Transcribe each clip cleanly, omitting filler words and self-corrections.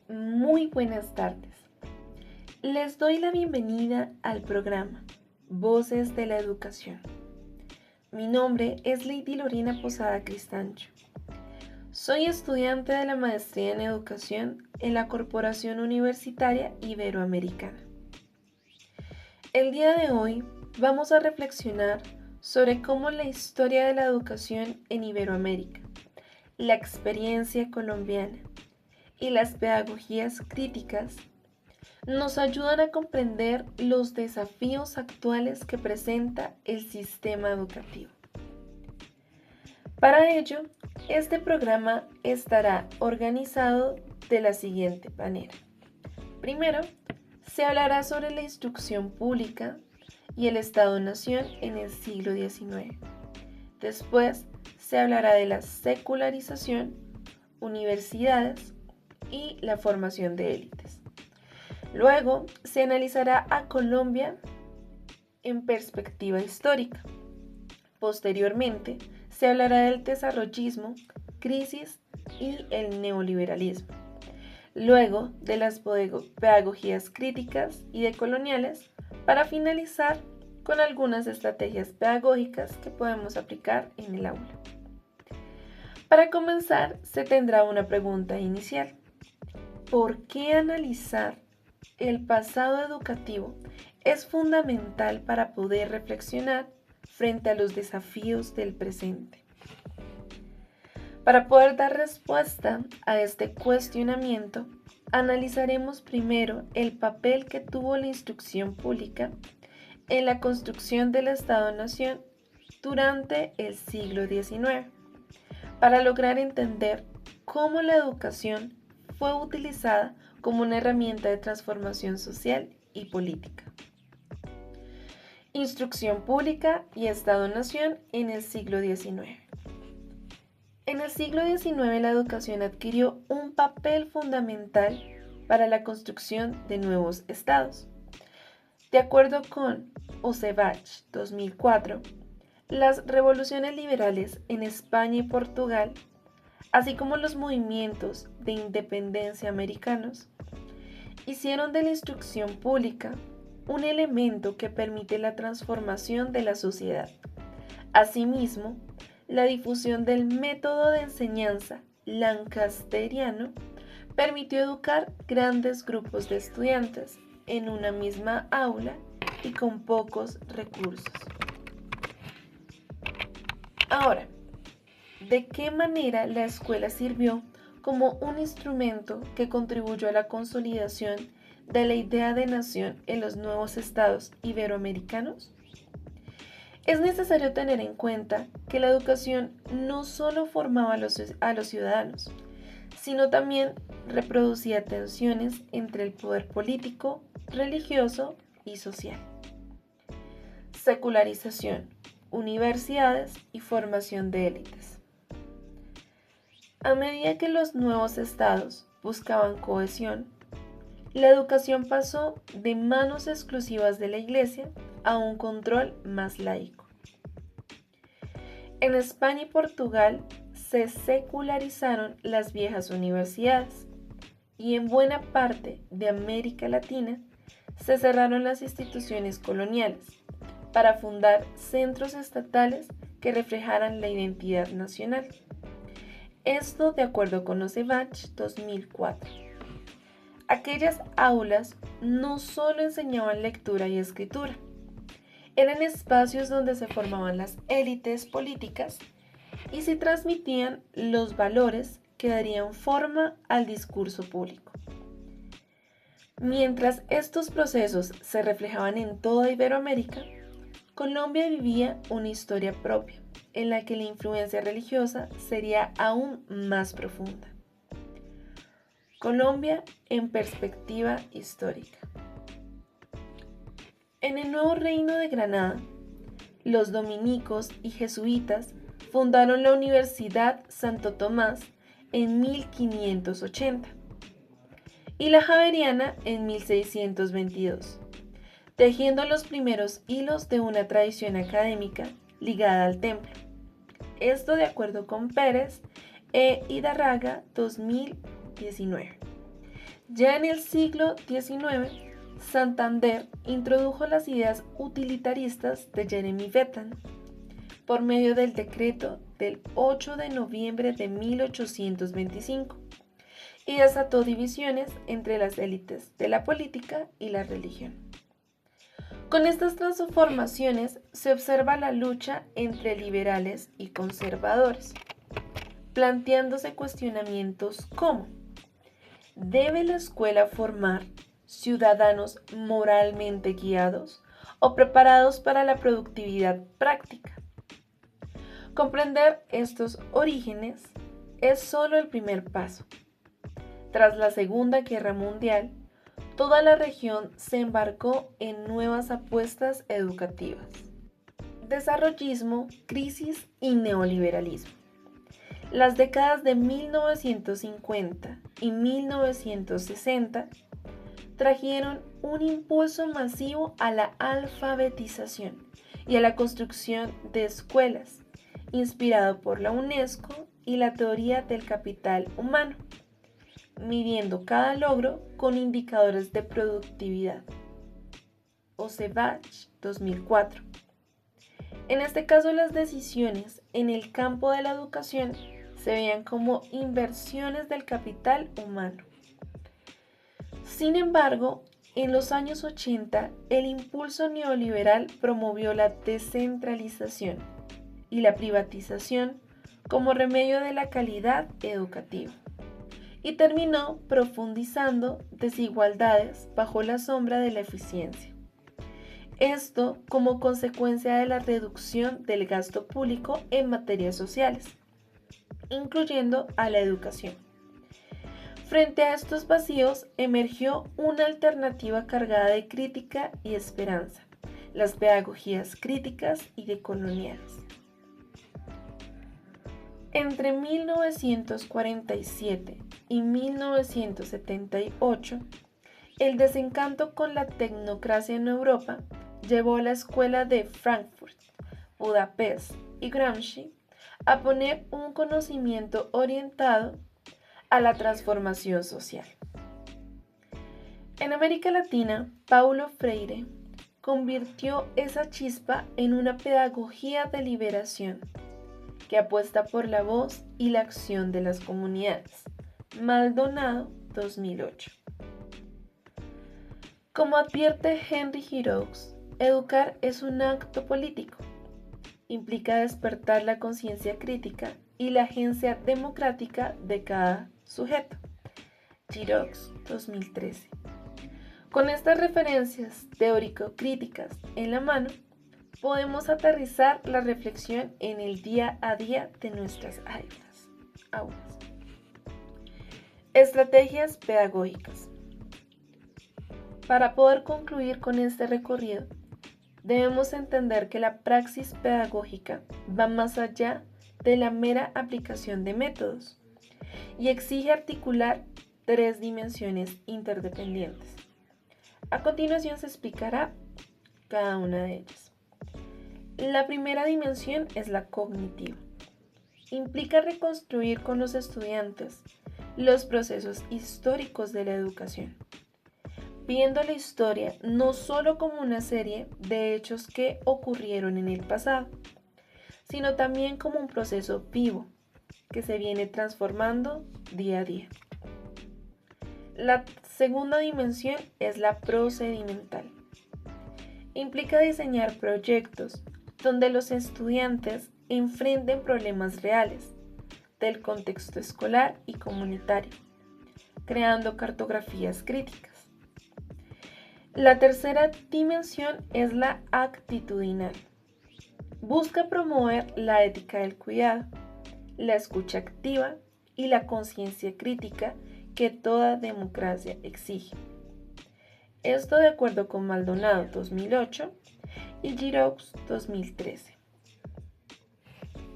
Muy buenas tardes. Les doy la bienvenida al programa Voces de la Educación. Mi nombre es Lady Lorena Posada Cristancho. Soy estudiante de la Maestría en Educación en la Corporación Universitaria Iberoamericana. El día de hoy vamos a reflexionar sobre cómo la historia de la educación en Iberoamérica, la experiencia colombiana y las pedagogías críticas nos ayudan a comprender los desafíos actuales que presenta el sistema educativo. Para ello, este programa estará organizado de la siguiente manera. Primero, se hablará sobre la instrucción pública y el Estado-Nación en el siglo XIX. Después, se hablará de la secularización, universidades y la formación de élites. Luego, se analizará a Colombia en perspectiva histórica. Posteriormente, se hablará del desarrollismo, crisis y el neoliberalismo. Luego, de las pedagogías críticas y decoloniales, para finalizar con algunas estrategias pedagógicas que podemos aplicar en el aula. Para comenzar, se tendrá una pregunta inicial. ¿Por qué analizar el pasado educativo es fundamental para poder reflexionar frente a los desafíos del presente? Para poder dar respuesta a este cuestionamiento, analizaremos primero el papel que tuvo la instrucción pública en la construcción del Estado-Nación durante el siglo XIX, para lograr entender cómo la educación fue utilizada como una herramienta de transformación social y política. Instrucción pública y Estado-Nación en el siglo XIX. En el siglo XIX la educación adquirió un papel fundamental para la construcción de nuevos estados. De acuerdo con Ocebach 2004, las revoluciones liberales en España y Portugal, así como los movimientos de independencia americanos, hicieron de la instrucción pública un elemento que permite la transformación de la sociedad. Asimismo, la difusión del método de enseñanza lancasteriano permitió educar grandes grupos de estudiantes en una misma aula y con pocos recursos. Ahora, ¿de qué manera la escuela sirvió como un instrumento que contribuyó a la consolidación de la idea de nación en los nuevos estados iberoamericanos? Es necesario tener en cuenta que la educación no solo formaba a los ciudadanos, sino también reproducía tensiones entre el poder político, religioso y social. Secularización, universidades y formación de élites. A medida que los nuevos estados buscaban cohesión, la educación pasó de manos exclusivas de la Iglesia a un control más laico. En España y Portugal se secularizaron las viejas universidades y en buena parte de América Latina se cerraron las instituciones coloniales para fundar centros estatales que reflejaran la identidad nacional. Esto de acuerdo con Ocebach 2004. Aquellas aulas no solo enseñaban lectura y escritura, eran espacios donde se formaban las élites políticas y se transmitían los valores que darían forma al discurso público. Mientras estos procesos se reflejaban en toda Iberoamérica, Colombia vivía una historia propia, en la que la influencia religiosa sería aún más profunda. Colombia en perspectiva histórica. En el Nuevo Reino de Granada, los dominicos y jesuitas fundaron la Universidad Santo Tomás en 1580 y la Javeriana en 1622, tejiendo los primeros hilos de una tradición académica ligada al templo. Esto de acuerdo con Pérez e Hidárraga 2019. Ya en el siglo XIX, Santander introdujo las ideas utilitaristas de Jeremy Bentham por medio del decreto del 8 de noviembre de 1825 y desató divisiones entre las élites de la política y la religión. Con estas transformaciones se observa la lucha entre liberales y conservadores, planteándose cuestionamientos como: ¿debe la escuela formar ciudadanos moralmente guiados o preparados para la productividad práctica? Comprender estos orígenes es solo el primer paso. Tras la Segunda Guerra Mundial, toda la región se embarcó en nuevas apuestas educativas: desarrollismo, crisis y neoliberalismo. Las décadas de 1950 y 1960 trajeron un impulso masivo a la alfabetización y a la construcción de escuelas, inspirado por la UNESCO y la teoría del capital humano, midiendo cada logro con indicadores de productividad. Osebach, 2004. En este caso, las decisiones en el campo de la educación se veían como inversiones del capital humano. Sin embargo, en los años 80, el impulso neoliberal promovió la descentralización y la privatización como remedio de la calidad educativa, y terminó profundizando desigualdades bajo la sombra de la eficiencia. Esto como consecuencia de la reducción del gasto público en materias sociales, incluyendo a la educación. Frente a estos vacíos emergió una alternativa cargada de crítica y esperanza: las pedagogías críticas y decoloniales. Entre 1947 y 1978, el desencanto con la tecnocracia en Europa llevó a la escuela de Frankfurt, Budapest y Gramsci a poner un conocimiento orientado a la transformación social. En América Latina, Paulo Freire convirtió esa chispa en una pedagogía de liberación que apuesta por la voz y la acción de las comunidades. Maldonado, 2008. Como advierte Henry Giroux, educar es un acto político. Implica despertar la conciencia crítica y la agencia democrática de cada sujeto. Giroux, 2013. Con estas referencias teórico-críticas en la mano, podemos aterrizar la reflexión en el día a día de nuestras aulas. Estrategias pedagógicas. Para poder concluir con este recorrido, debemos entender que la praxis pedagógica va más allá de la mera aplicación de métodos y exige articular 3 dimensiones interdependientes. A continuación se explicará cada una de ellas. La primera dimensión es la cognitiva. Implica reconstruir con los estudiantes los procesos históricos de la educación, viendo la historia no solo como una serie de hechos que ocurrieron en el pasado, sino también como un proceso vivo que se viene transformando día a día. La segunda dimensión es la procedimental. Implica diseñar proyectos donde los estudiantes enfrenten problemas reales del contexto escolar y comunitario, creando cartografías críticas. La tercera dimensión es la actitudinal. Busca promover la ética del cuidado, la escucha activa y la conciencia crítica que toda democracia exige. Esto de acuerdo con Maldonado, 2008, y Giroux, 2013.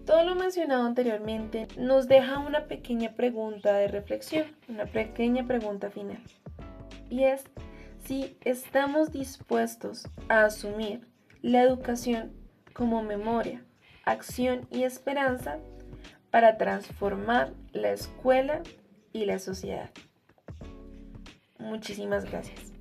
Todo lo mencionado anteriormente nos deja una pequeña pregunta de reflexión, una pequeña pregunta final, y es si estamos dispuestos a asumir la educación como memoria, acción y esperanza para transformar la escuela y la sociedad. Muchísimas gracias.